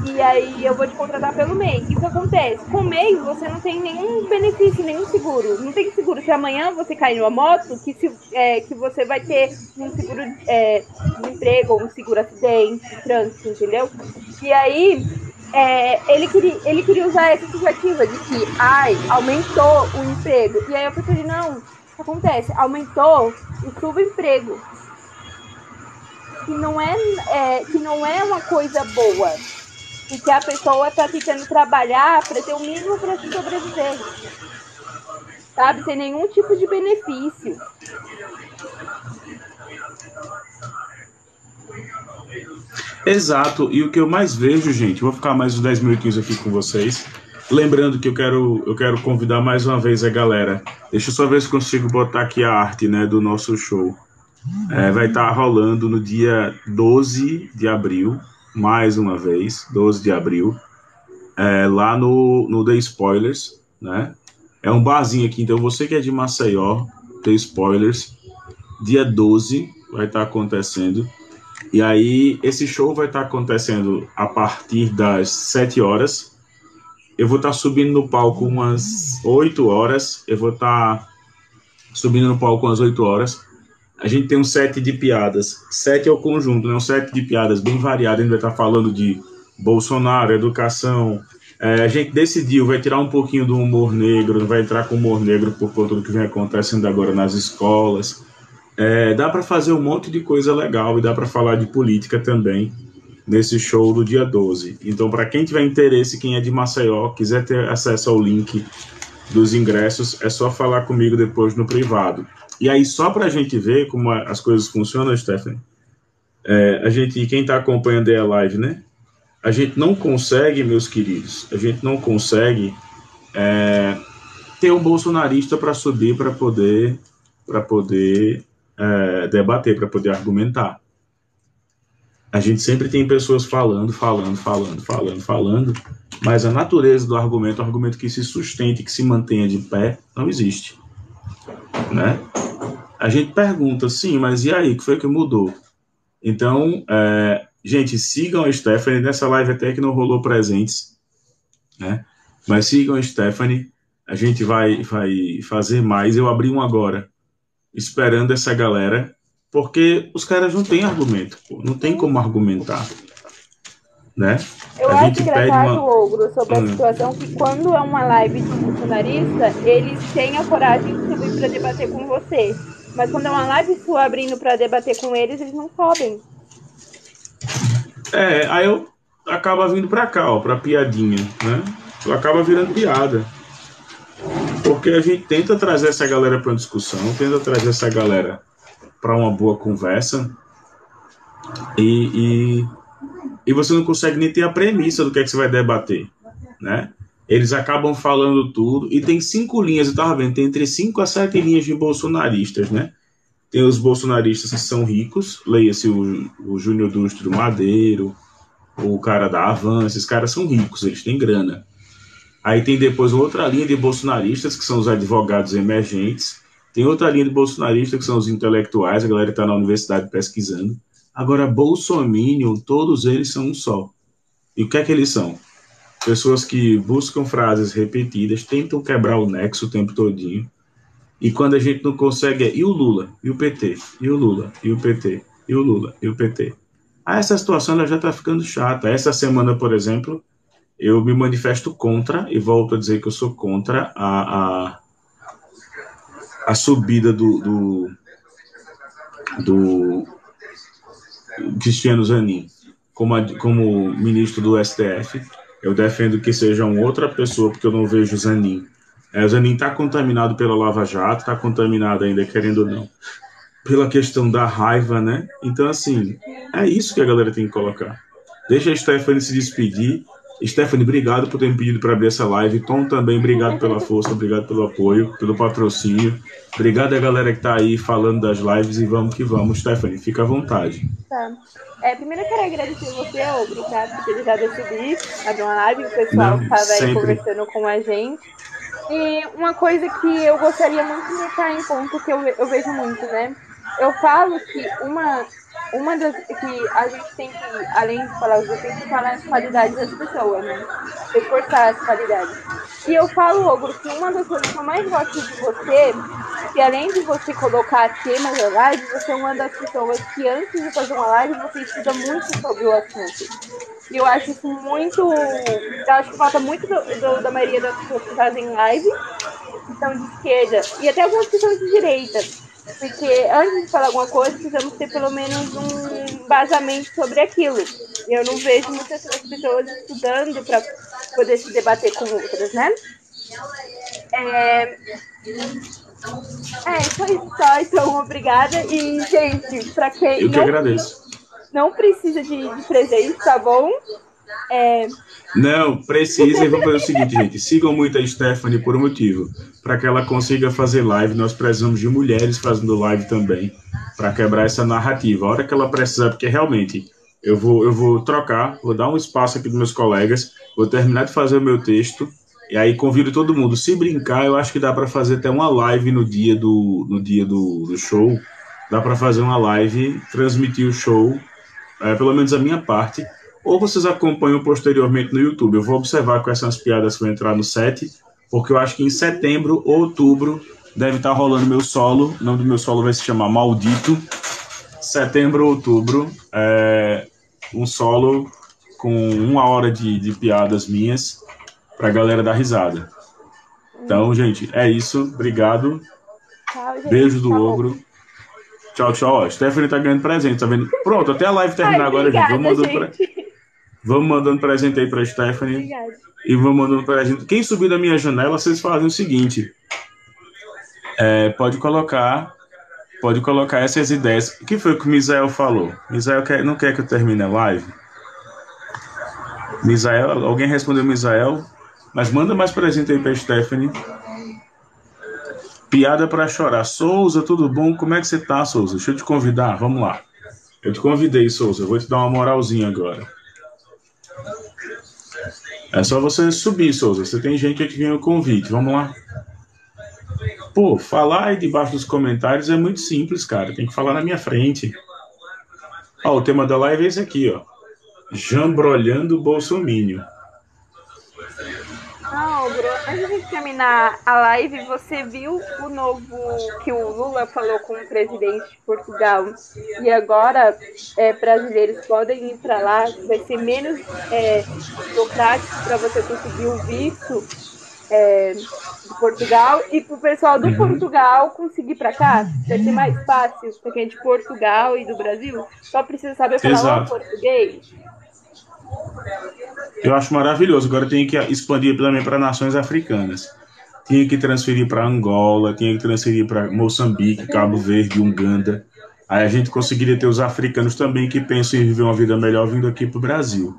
e aí eu vou te contratar pelo mês. E o que acontece? Com o mês, você não tem nenhum benefício, nenhum seguro. Não tem seguro. Se amanhã você cair numa moto, que você vai ter um seguro de emprego, um seguro acidente, trânsito, entendeu? E aí... ele queria usar essa justificativa de que aumentou o emprego. E aí eu falei, não, o que acontece? Aumentou o subemprego. Que não é uma coisa boa. Porque a pessoa está tentando trabalhar para ter o mínimo para se sobreviver. Sabe? Sem nenhum tipo de benefício. Exato, e o que eu mais vejo, gente, vou ficar mais uns 10 minutinhos aqui com vocês, lembrando que eu quero convidar mais uma vez a galera, deixa eu só ver se consigo botar aqui a arte, né, do nosso show, vai estar rolando no dia 12 de abril, mais uma vez, 12 de abril, lá no The Spoilers, né, é um barzinho aqui, então você que é de Maceió, The Spoilers, dia 12 vai estar acontecendo. E aí, esse show vai estar acontecendo a partir das 7 horas. Eu vou estar subindo no palco umas 8 horas. Eu vou estar subindo no palco umas 8 horas. A gente tem um set de piadas. Set é o conjunto, né? Um set de piadas bem variado. A gente vai estar falando de Bolsonaro, educação. A gente decidiu, vai tirar um pouquinho do humor negro, vai entrar com humor negro por conta do que vem acontecendo agora nas escolas. Dá para fazer um monte de coisa legal e dá para falar de política também nesse show do dia 12. Então, para quem tiver interesse, quem é de Maceió, quiser ter acesso ao link dos ingressos, é só falar comigo depois no privado. E aí, só para a gente ver como as coisas funcionam, Stephanie, quem está acompanhando aí a live, né? A gente não consegue, meus queridos, a gente não consegue ter um bolsonarista para subir para poder debater, para poder argumentar. A gente sempre tem pessoas falando, mas a natureza do argumento, o argumento que se sustente, que se mantenha de pé, não existe, né? A gente pergunta, sim, mas e aí, o que foi que mudou? Então, gente, sigam a Stephanie, nessa live até que não rolou presentes, né? Mas sigam a Stephanie, a gente vai fazer mais. Eu abri um agora, esperando essa galera, porque os caras não têm argumento, pô, não tem como argumentar, né? Eu A acho gente pede engraçado, uma... Ogro, sobre a situação que quando é uma live de bolsonarista, eles têm a coragem de subir para debater com você. Mas quando é uma live sua abrindo para debater com eles não sobem. Aí eu acaba vindo pra cá, ó, pra piadinha, né? Acaba virando piada. Porque a gente tenta trazer essa galera pra uma discussão, tenta trazer essa galera pra uma boa conversa e você não consegue nem ter a premissa do que é que você vai debater, né? Eles acabam falando tudo e tem 5 linhas, eu tava vendo, tem entre 5 a 7 linhas de bolsonaristas, né? Tem os bolsonaristas que são ricos, leia-se o Júnior Dustro Madeiro, o cara da Avan, esses caras são ricos, eles têm grana. Aí tem depois outra linha de bolsonaristas, que são os advogados emergentes. Tem outra linha de bolsonaristas, que são os intelectuais, a galera que está na universidade pesquisando. Agora, bolsominion, todos eles são um só. E o que é que eles são? Pessoas que buscam frases repetidas, tentam quebrar o nexo o tempo todinho. E quando a gente não consegue, e o Lula, e o PT, e o Lula, e o PT, e o Lula, e o PT. Essa situação ela já está ficando chata. Essa semana, por exemplo, eu me manifesto contra, e volto a dizer que eu sou contra a subida do Cristiano Zanin como ministro do STF. Eu defendo que seja uma outra pessoa, porque eu não vejo o Zanin. O Zanin está contaminado pela Lava Jato, está contaminado ainda, querendo ou não, pela questão da raiva, né? Então, assim, é isso que a galera tem que colocar. Deixa a Stephanie se despedir. Stephanie, obrigado por ter me pedido para abrir essa live. Tom também, obrigado pela força, obrigado pelo apoio, pelo patrocínio. Obrigado a galera que está aí falando das lives e vamos que vamos. Stephanie, fica à vontade. Tá. Primeiro eu quero agradecer você, Ogro, tá? Porque ele já decidiu abrir uma live, o pessoal estava aí conversando com a gente. E uma coisa que eu gostaria muito de deixar em ponto, que eu vejo muito, né? Eu falo que uma das que a gente tem que, além de falar os defeitos, falar as qualidades das pessoas, né? Reforçar as qualidades. E eu falo, Ogro, que uma das coisas que eu mais gosto de você é que além de você colocar temas na live, você é uma das pessoas que antes de fazer uma live, você estuda muito sobre o assunto. E eu acho isso muito... Eu acho que falta muito da maioria das pessoas que fazem live, que são de esquerda, e até algumas pessoas de direita. Porque antes de falar alguma coisa, precisamos ter pelo menos um embasamento sobre aquilo. E eu não vejo muitas pessoas estudando para poder se debater com outras, né? Foi só, então, obrigada. E, gente, para quem eu que agradeço. Não precisa de presente, tá bom? Não, precisa, e vamos fazer o seguinte, gente, sigam muito a Stephanie por um motivo, para que ela consiga fazer live. Nós precisamos de mulheres fazendo live também, para quebrar essa narrativa, a hora que ela precisar, porque realmente, eu vou trocar, vou dar um espaço aqui dos meus colegas, vou terminar de fazer o meu texto, e aí convido todo mundo, se brincar, eu acho que dá para fazer até uma live no dia do show, dá para fazer uma live, transmitir o show, pelo menos a minha parte, ou vocês acompanham posteriormente no YouTube. Eu vou observar quais são as piadas que vão entrar no set, porque eu acho que em setembro ou outubro deve estar rolando meu solo. O nome do meu solo vai se chamar Maldito. Setembro ou outubro, um solo com 1 hora de piadas minhas pra galera dar risada. Então, gente, é isso. Obrigado. Tchau, gente. Beijo do Ogro. Tchau, tchau. Ó, Stephanie tá ganhando presente, tá vendo? Pronto, até a live terminar agora, obrigada, gente. Vamos mandando presente aí pra Stephanie. Obrigada. E vamos mandando presente. Quem subir da minha janela, vocês fazem o seguinte. Pode colocar essas ideias. O que foi que o Misael falou? Misael não quer que eu termine a live? Misael, alguém respondeu Misael? Mas manda mais presente aí pra Stephanie. Piada pra chorar. Souza, tudo bom? Como é que você tá, Souza? Deixa eu te convidar. Vamos lá. Eu te convidei, Souza. Eu vou te dar uma moralzinha agora. É só você subir, Souza. Você tem gente que ganha o convite. Vamos lá. Pô, falar aí debaixo dos comentários é muito simples, cara. Tem que falar na minha frente. Ó, o tema da live é esse aqui, ó. Jambrolhando o Bolsomínio. Não, Bruno, antes de gente terminar a live, você viu o novo que o Lula falou com o presidente de Portugal e agora brasileiros podem ir para lá, vai ser menos burocrático para você conseguir o visto de Portugal e para o pessoal do Portugal conseguir para cá, vai ser mais fácil, porque é de Portugal e do Brasil, só precisa saber falar o português. Eu acho maravilhoso. Agora tem que expandir também para nações africanas. Tinha que transferir para Angola, tinha que transferir para Moçambique, Cabo Verde, Uganda. Aí a gente conseguiria ter os africanos também que pensam em viver uma vida melhor vindo aqui para o Brasil.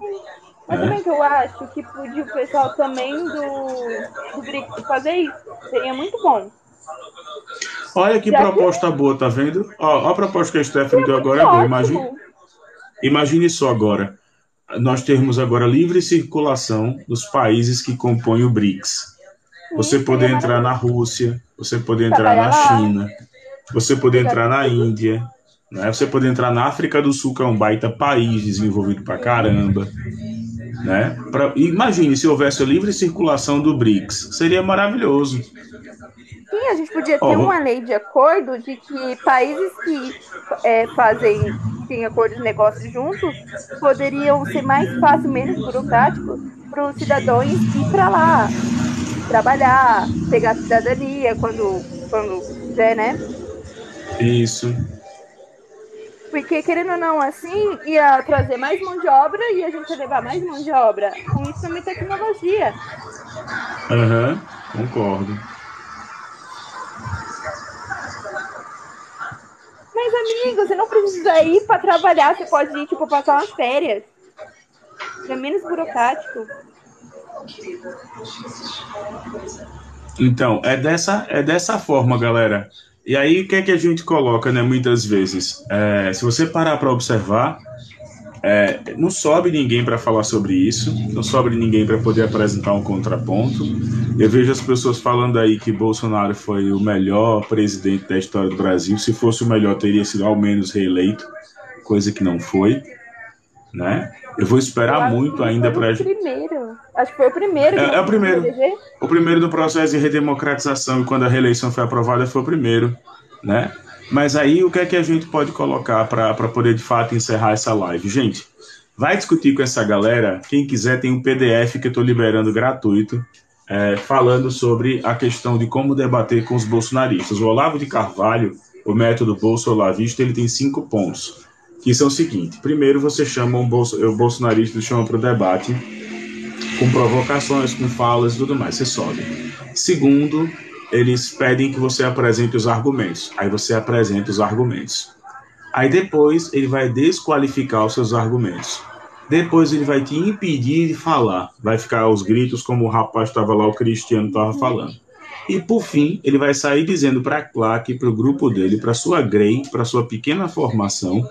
Mas também que eu acho que podia o pessoal também do BRICS fazer isso. Seria muito bom. Olha que proposta boa, tá vendo? Ó, a proposta que a Stephanie deu agora é boa. Imagine só agora. Nós termos agora livre circulação dos países que compõem o BRICS. Você poder entrar na Rússia, você poder entrar na China, você poder entrar na Índia, né? Você poder entrar na África do Sul, que é um baita país desenvolvido pra caramba. Né? Imagine se houvesse a livre circulação do BRICS. Seria maravilhoso. Sim, a gente podia ter uma lei de acordo de que países que têm acordo de negócio juntos poderiam ser mais fácil, menos burocrático para os cidadãos ir para lá, trabalhar, pegar cidadania quando quiser, né? Isso. Porque, querendo ou não, assim, ia trazer mais mão de obra e a gente ia levar mais mão de obra. Com isso também tecnologia. Concordo. Mas, amigo, você não precisa ir para trabalhar, você pode ir, tipo, passar umas férias. É menos burocrático. Então, é dessa forma, galera. E aí, o que é que a gente coloca, né, muitas vezes? Se você parar para observar, não sobe ninguém para falar sobre isso, não sobe ninguém para poder apresentar um contraponto. Eu vejo as pessoas falando aí que Bolsonaro foi o melhor presidente da história do Brasil. Se fosse o melhor, teria sido ao menos reeleito, coisa que não foi, né? Eu vou esperar muito ainda para... Acho que foi o primeiro. É o primeiro. O primeiro do processo de redemocratização, e quando a reeleição foi aprovada, foi o primeiro, né? Mas aí, o que é que a gente pode colocar para poder, de fato, encerrar essa live? Gente, vai discutir com essa galera. Quem quiser, tem um PDF que eu estou liberando gratuito, falando sobre a questão de como debater com os bolsonaristas. O Olavo de Carvalho, o método bolsolavista, ele tem 5 pontos, que são o seguinte. Primeiro, você chama o bolsonarista chama para o debate, com provocações, com falas e tudo mais, você sobe. Segundo, eles pedem que você apresente os argumentos. Aí você apresenta os argumentos. Aí depois ele vai desqualificar os seus argumentos. Depois ele vai te impedir de falar. Vai ficar os gritos como o rapaz estava lá, o Cristiano estava falando. E por fim, ele vai sair dizendo para a claque, para o grupo dele, para a sua grey, para a sua pequena formação,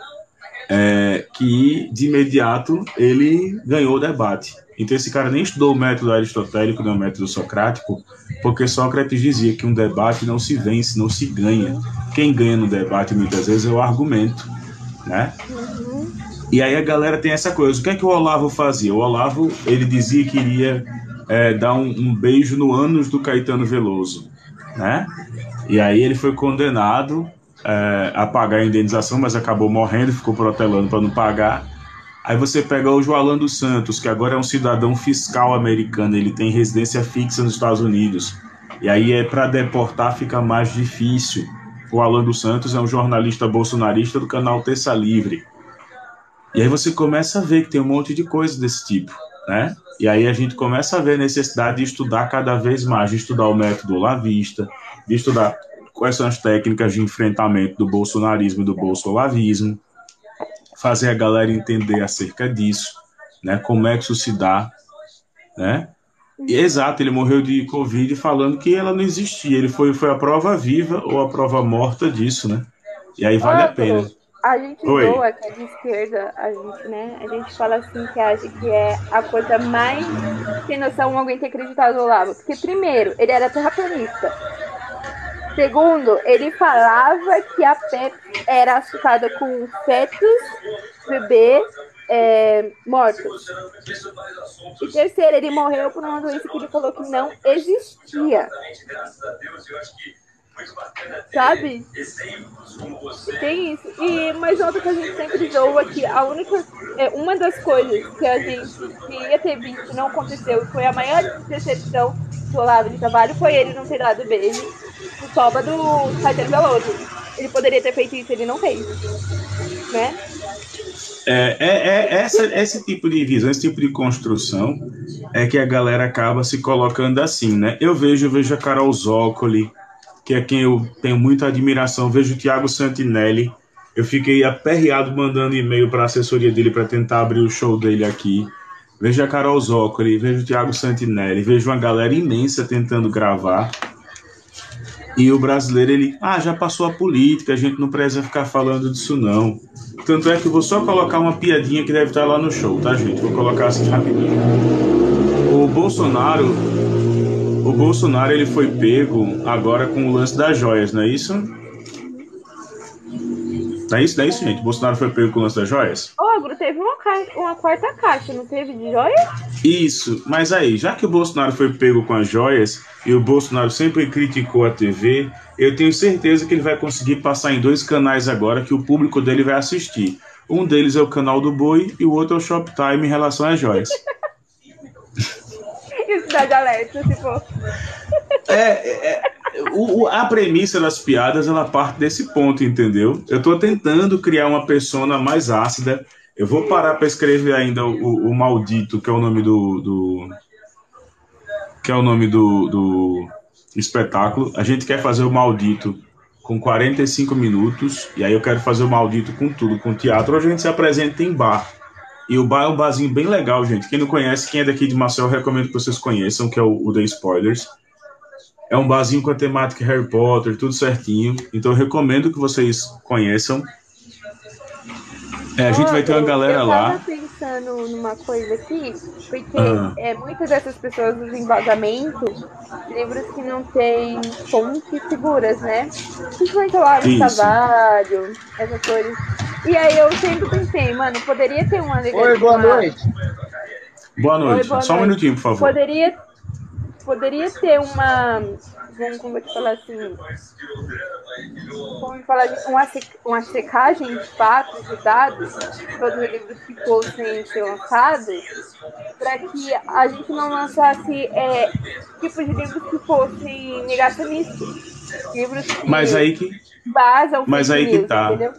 que de imediato ele ganhou o debate. Então esse cara nem estudou o método aristotélico, nem o método socrático, porque Sócrates dizia que um debate não se vence, não se ganha. Quem ganha no debate muitas vezes é o argumento, né? E aí a galera tem essa coisa. O que é que o Olavo fazia? O Olavo, ele dizia que iria dar um beijo no ânus do Caetano Veloso, né? E aí ele foi condenado a pagar a indenização, mas acabou morrendo, ficou protelando para não pagar. Aí você pega o Joalan dos Santos, que agora é um cidadão fiscal americano, ele tem residência fixa nos Estados Unidos. E aí para deportar fica mais difícil. O Alan dos Santos é um jornalista bolsonarista do canal Terça Livre. E aí você começa a ver que tem um monte de coisa desse tipo, né? E aí a gente começa a ver a necessidade de estudar cada vez mais, de estudar o método olavista, de estudar quais são as técnicas de enfrentamento do bolsonarismo e do bolsolavismo, fazer a galera entender acerca disso, né? Como é que isso se dá, né? E, exato, ele morreu de Covid falando que ela não existia. Ele foi a prova viva ou a prova morta disso, né? E aí vale a pena. A gente Oi. zoa que é de esquerda, a gente, né? A gente fala assim que acha que é a coisa mais sem noção alguém ter acreditado no Olavo. Porque, primeiro, ele era terraplanista. Segundo, ele falava que a Pepsi era açucarada com fetos, bebês mortos. E terceiro, ele morreu por uma doença que ele falou que não existia. Sabe? Tem isso. Mas outra que a gente sempre zoa que uma das coisas que a gente queria ter visto não aconteceu e foi a maior decepção do Olavo de Carvalho foi ele não ter dado beijo no toba do Caetano Veloso. Ele poderia ter feito isso, ele não fez. Né? Esse tipo de visão, esse tipo de construção é que a galera acaba se colocando assim, né? Eu vejo a Carol Zócoli, que é quem eu tenho muita admiração, vejo o Thiago Santinelli, eu fiquei aperreado mandando e-mail para a assessoria dele para tentar abrir o show dele aqui, vejo a Carol Zócoli, vejo o Thiago Santinelli, vejo uma galera imensa tentando gravar, e o brasileiro, ele, já passou a política, a gente não precisa ficar falando disso não. Tanto é que eu vou só colocar uma piadinha que deve estar lá no show, tá, gente? Vou colocar assim rapidinho. O Bolsonaro, ele foi pego agora com o lance das joias, não é isso? Não é isso, gente? O Bolsonaro foi pego com o lance das joias? Agora teve uma quarta caixa, não teve de joia? Isso, mas aí, já que o Bolsonaro foi pego com as joias e o Bolsonaro sempre criticou a TV, eu tenho certeza que ele vai conseguir passar em 2 canais agora que o público dele vai assistir. Um deles é o canal do Boi e o outro é o Shoptime em relação às joias. E Cidade Alerta, se for. A premissa das piadas, ela parte desse ponto, entendeu? Eu tô tentando criar uma persona mais ácida. Eu vou parar para escrever ainda o Maldito, que é o nome do espetáculo. A gente quer fazer o Maldito com 45 minutos, e aí eu quero fazer o Maldito com tudo, com teatro. Hoje a gente se apresenta em bar. E o bar é um barzinho bem legal, gente. Quem não conhece, quem é daqui de Maceió, eu recomendo que vocês conheçam, que é o The Spoilers. É um barzinho com a temática Harry Potter, tudo certinho. Então eu recomendo que vocês conheçam. A gente vai ter uma galera lá. Eu tava pensando numa coisa aqui, porque muitas dessas pessoas usam embasamento, livros que não têm fontes seguras, né? Principalmente o Olavo de Carvalho, essas coisas. E aí eu sempre pensei, mano, poderia ter uma... Oi, boa noite. Boa noite. Só um minutinho, por favor. Poderia ter uma... Como é que fala assim? Como falar uma secagem de fatos, de dados, todos os livros que fossem ser lançados, para que a gente não lançasse tipos de livros que fossem negacionistas. Livros que basam entendeu?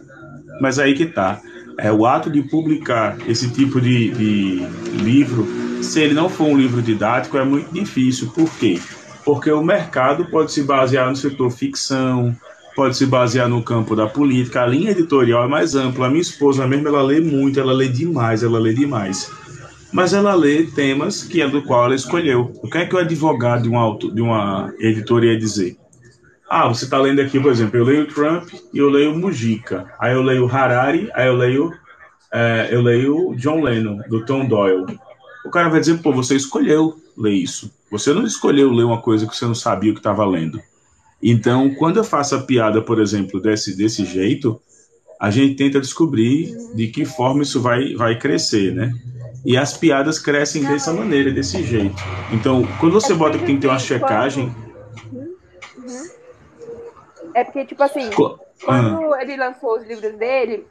Mas aí que tá. O ato de publicar esse tipo de livro, se ele não for um livro didático, é muito difícil. Por quê? Porque o mercado pode se basear no setor ficção, pode se basear no campo da política, a linha editorial é mais ampla. A minha esposa mesmo, ela lê muito, ela lê demais. Mas ela lê temas que é do qual ela escolheu. O que é que o advogado de uma editora ia dizer? Você está lendo aqui, por exemplo, eu leio Trump e eu leio Mujica. Aí eu leio Harari, aí eu leio John Lennon, do Tom Doyle. O cara vai dizer, você escolheu ler isso. Você não escolheu ler uma coisa que você não sabia o que estava lendo. Então, quando eu faço a piada, por exemplo, desse jeito, a gente tenta descobrir de que forma isso vai crescer, né? E as piadas crescem dessa maneira, desse jeito. Então, quando você bota que tem que ter uma checagem... É porque, tipo assim, quando ele lançou os livros dele,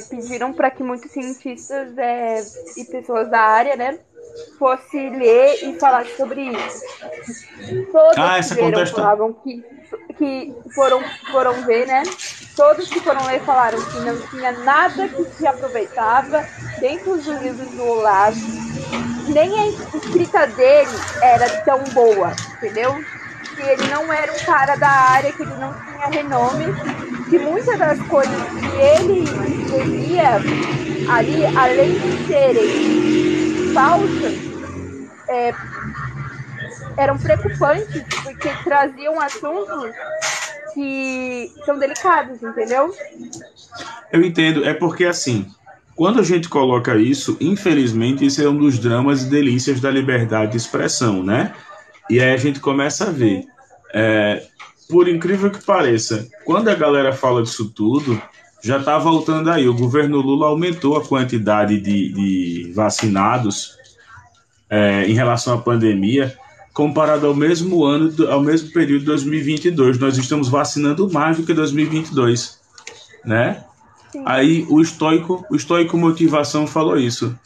pediram para que muitos cientistas e pessoas da área, né, fosse ler e falar sobre isso. Todos que leram falavam que foram ver, né? Todos que foram ler falaram que não tinha nada que se aproveitava dentro dos livros do Olavo. Nem a escrita dele era tão boa, entendeu? Que ele não era um cara da área, que ele não tinha renome, que muitas das coisas que ele escrevia ali, além de serem falsas, eram preocupantes, porque traziam assuntos que são delicados, entendeu? Eu entendo, é porque assim, quando a gente coloca isso, infelizmente, isso é um dos dramas e delícias da liberdade de expressão, né? E aí a gente começa a ver. É, por incrível que pareça, quando a galera fala disso tudo, já está voltando aí. O governo Lula aumentou a quantidade de vacinados em relação à pandemia, comparado ao mesmo ano, ao mesmo período de 2022. Nós estamos vacinando mais do que 2022, né? Sim. Aí o estoico motivação falou isso.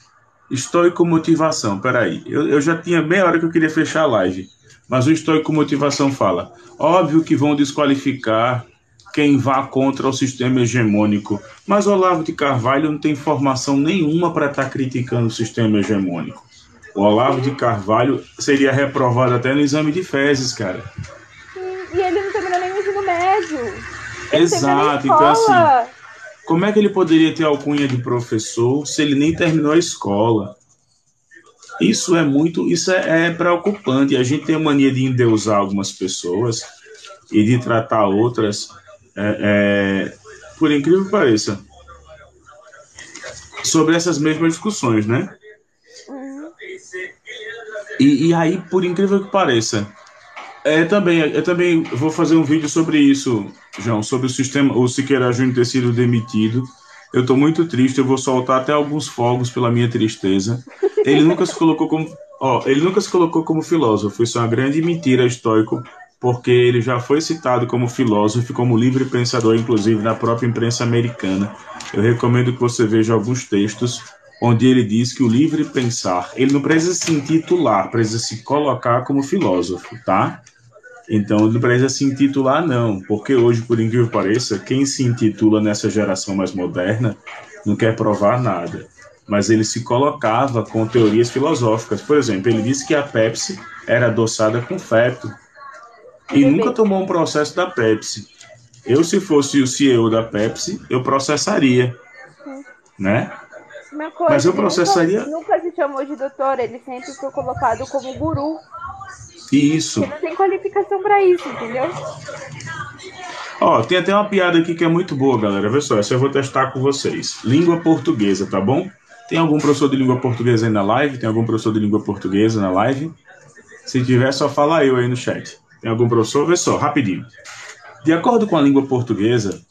Estoico motivação, peraí. Eu já tinha meia hora que eu queria fechar a live, mas o estoico motivação fala: óbvio que vão desqualificar quem vá contra o sistema hegemônico, mas Olavo de Carvalho não tem formação nenhuma para estar criticando o sistema hegemônico. O Olavo de Carvalho seria reprovado até no exame de fezes, cara. Sim, e ele não terminou nem o ensino médio. Ele Exato, então assim, como é que ele poderia ter alcunha de professor se ele nem terminou a escola? Isso é preocupante. A gente tem a mania de endeusar algumas pessoas e de tratar outras, por incrível que pareça, sobre essas mesmas discussões, né? E aí, por incrível que pareça, eu também vou fazer um vídeo sobre isso, João, sobre o Siqueira Júnior ter sido demitido. Eu estou muito triste, eu vou soltar até alguns fogos pela minha tristeza. Ele nunca se colocou como filósofo, isso é uma grande mentira, estoico, porque ele já foi citado como filósofo, como livre pensador, inclusive na própria imprensa americana. Eu recomendo que você veja alguns textos onde ele diz que o livre pensar, ele não precisa se intitular, precisa se colocar como filósofo, tá? Então, não precisa se intitular, não, porque hoje, por incrível que pareça, quem se intitula nessa geração mais moderna não quer provar nada. Mas ele se colocava com teorias filosóficas. Por exemplo, ele disse que a Pepsi era adoçada com feto e nunca tomou um processo da Pepsi. Eu, se fosse o CEO da Pepsi, eu processaria, né? Mas eu processaria... Nunca se chamou de doutor, ele sempre foi colocado como guru. Isso. Ele não tem qualificação para isso, entendeu? Ó, tem até uma piada aqui que é muito boa, galera. Vê só, essa eu vou testar com vocês. Língua portuguesa, tá bom? Tem algum professor de língua portuguesa aí na live? Tem algum professor de língua portuguesa na live? Se tiver, só fala eu aí no chat. Tem algum professor? Vê só, rapidinho. De acordo com a língua portuguesa,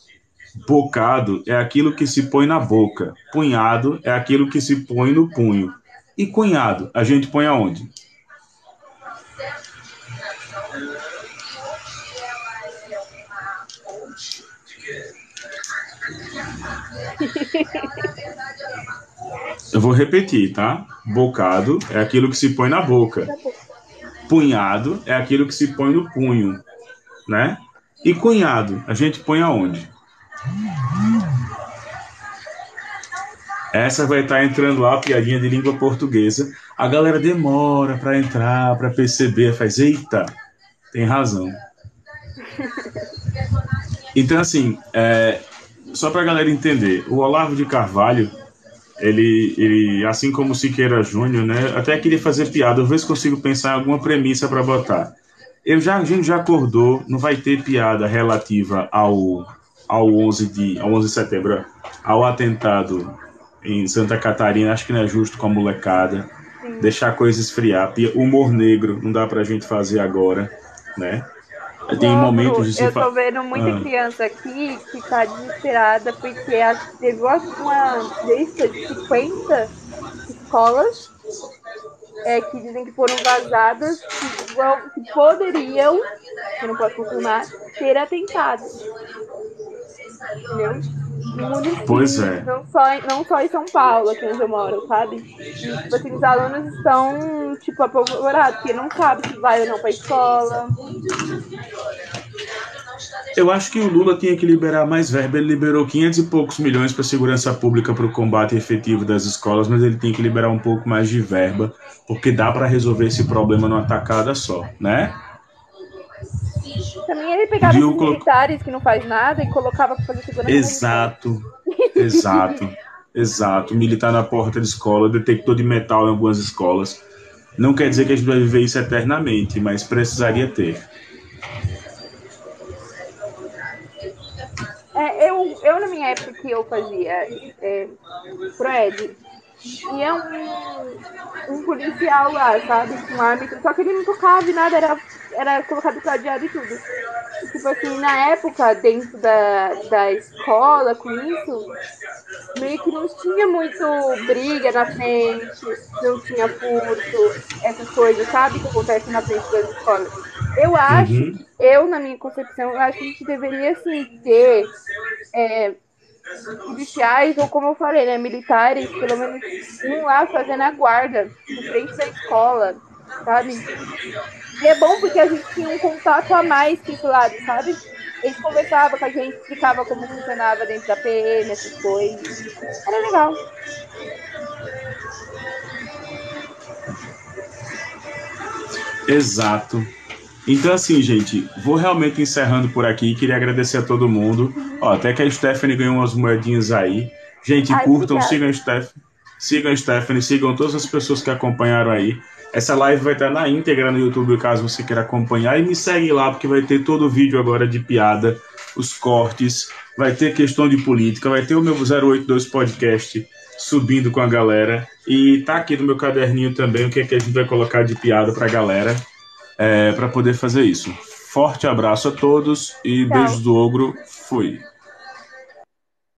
bocado é aquilo que se põe na boca. Punhado é aquilo que se põe no punho. E cunhado, a gente põe aonde? Eu vou repetir, tá? Bocado é aquilo que se põe na boca. Punhado é aquilo que se põe no punho, né? E cunhado, a gente põe aonde? Essa vai estar entrando lá, a piadinha de língua portuguesa. A galera demora para entrar, para perceber, faz, eita, tem razão. Então, assim, só para a galera entender, o Olavo de Carvalho, ele, assim como o Siqueira Júnior, né, até queria fazer piada, eu vou ver se consigo pensar em alguma premissa para botar. A gente já acordou, não vai ter piada relativa ao 11 de setembro, ao atentado em Santa Catarina, acho que não é justo com a molecada. Sim. Deixar a coisa esfriar. Humor negro não dá pra gente fazer agora, né? Tem momentos de eu tô vendo muita criança aqui que tá desesperada porque teve uma lista de 50 escolas que dizem que foram vazadas que poderiam, eu não posso confirmar, ter atentado. Entendeu? Pois é. Não só em São Paulo, aqui onde eu moro, sabe? E, tipo assim, os alunos estão, tipo, apavorados, porque não sabem se vai ou não pra escola. Eu acho que o Lula tinha que liberar mais verba. Ele liberou 500 e poucos milhões para segurança pública, para o combate efetivo das escolas, mas ele tem que liberar um pouco mais de verba, porque dá para resolver esse problema numa tacada só, né? Também ele pegava esses militares que não faz nada e colocava para fazer segurança. Exato. Militar na porta de escola, detector de metal em algumas escolas. Não quer dizer que a gente vai viver isso eternamente, mas precisaria ter. Eu na minha época que eu fazia Proed. E é um policial lá, sabe? Com árbitro. Só que ele não tocava e nada, era colocado cadeado e tudo. E, tipo assim, na época, dentro da escola, com isso, meio que não tinha muito briga na frente, não tinha furto, essas coisas, sabe? Que acontecem na frente das escolas. Eu acho, na minha concepção, eu acho que a gente deveria, assim, ter policiais, ou como eu falei, né, militares, pelo menos um lá fazendo a guarda, em frente da escola, sabe? E é bom porque a gente tinha um contato a mais com esse lado, sabe? Eles conversavam com a gente, explicava como funcionava dentro da PM, essas coisas. Era legal. Exato. Então, assim, gente, vou realmente encerrando por aqui. Queria agradecer a todo mundo. Ó, até que a Stephanie ganhou umas moedinhas aí. Gente, curtam, Obrigada. sigam a Stephanie, sigam todas as pessoas que acompanharam aí. Essa live vai estar na íntegra no YouTube, caso você queira acompanhar. E me segue lá, porque vai ter todo o vídeo agora de piada, os cortes, vai ter questão de política, vai ter o meu 082 podcast subindo com a galera. E tá aqui no meu caderninho também o que é que a gente vai colocar de piada pra galera. Para poder fazer isso. Forte abraço a todos e Tchau. beijos do ogro. Fui.